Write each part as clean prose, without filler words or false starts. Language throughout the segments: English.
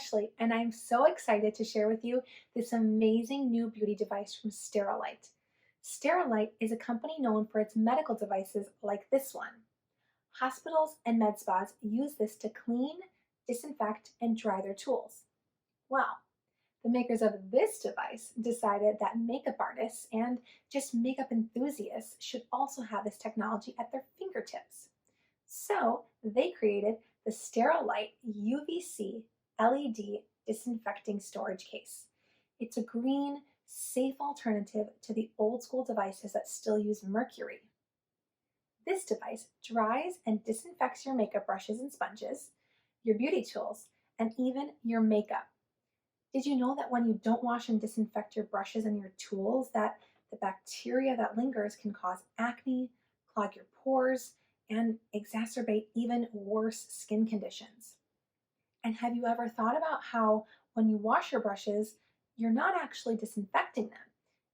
Ashley, and I'm so excited to share with you this amazing new beauty device from SterileLight. SterileLight is a company known for its medical devices like this one. Hospitals and med spas use this to clean, disinfect, and dry their tools. Well, the makers of this device decided that makeup artists and just makeup enthusiasts should also have this technology at their fingertips. So they created the SterileLight UVC LED Disinfecting Storage Case. It's a green, safe alternative to the old school devices that still use mercury. This device dries and disinfects your makeup brushes and sponges, your beauty tools, and even your makeup. Did you know that when you don't wash and disinfect your brushes and your tools, that the bacteria that lingers can cause acne, clog your pores, and exacerbate even worse skin conditions? And have you ever thought about how when you wash your brushes, you're not actually disinfecting them?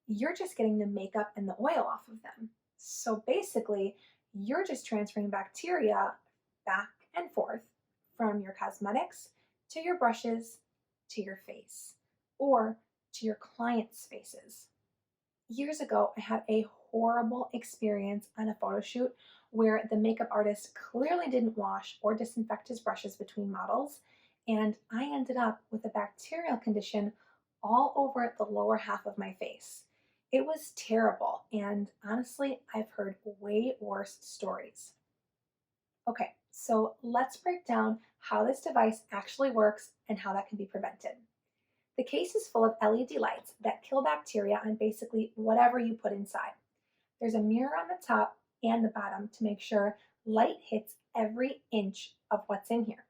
You're just getting the makeup and the oil off of them. So basically, you're just transferring bacteria back and forth from your cosmetics to your brushes to your face or to your clients' faces. Years ago, I had a horrible experience on a photo shoot where the makeup artist clearly didn't wash or disinfect his brushes between models, and I ended up with a bacterial condition all over the lower half of my face. It was terrible, and honestly, I've heard way worse stories. Okay, so let's break down how this device actually works and how that can be prevented. The case is full of LED lights that kill bacteria on basically whatever you put inside. There's a mirror on the top and the bottom to make sure light hits every inch of what's in here.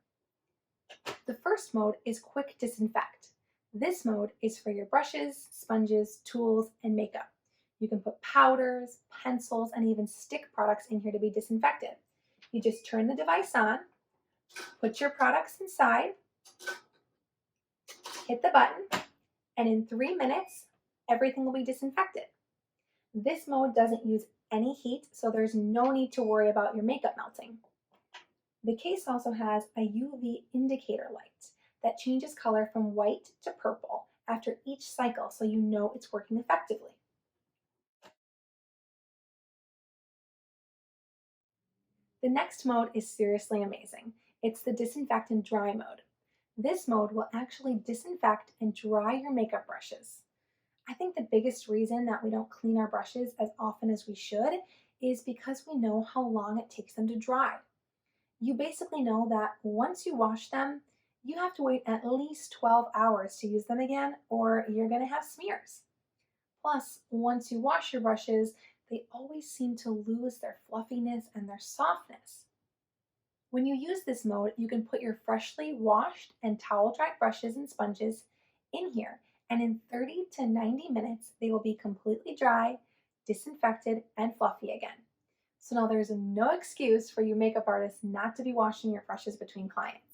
The first mode is quick disinfect. This mode is for your brushes, sponges, tools, and makeup. You can put powders, pencils, and even stick products in here to be disinfected. You just turn the device on, put your products inside, hit the button, and in 3 minutes, everything will be disinfected. This mode doesn't use any heat, so there's no need to worry about your makeup melting. The case also has a UV indicator light that changes color from white to purple after each cycle, so you know it's working effectively. The next mode is seriously amazing. It's the Disinfectant Dry mode. This mode will actually disinfect and dry your makeup brushes. I think the biggest reason that we don't clean our brushes as often as we should is because we know how long it takes them to dry. You basically know that once you wash them, you have to wait at least 12 hours to use them again, or you're going to have smears. Plus, once you wash your brushes, they always seem to lose their fluffiness and their softness. When you use this mode, you can put your freshly washed and towel-dried brushes and sponges in here, and in 30 to 90 minutes, they will be completely dry, disinfected, and fluffy again. So now there's no excuse for you makeup artists not to be washing your brushes between clients.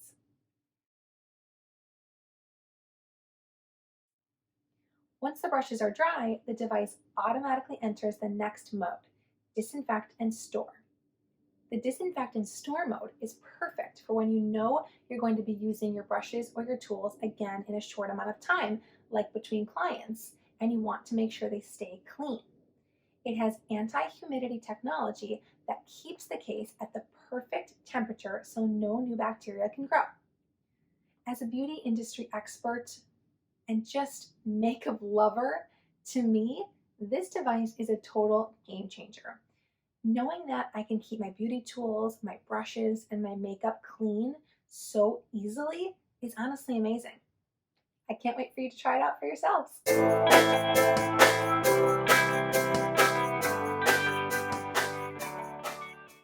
Once the brushes are dry, the device automatically enters the next mode, Disinfect and Store. The Disinfect and Store mode is perfect for when you know you're going to be using your brushes or your tools again in a short amount of time, like between clients, and you want to make sure they stay clean. It has anti-humidity technology that keeps the case at the perfect temperature so no new bacteria can grow. As a beauty industry expert and just makeup lover, to me, this device is a total game changer. Knowing that I can keep my beauty tools, my brushes, and my makeup clean so easily is honestly amazing. I can't wait for you to try it out for yourselves.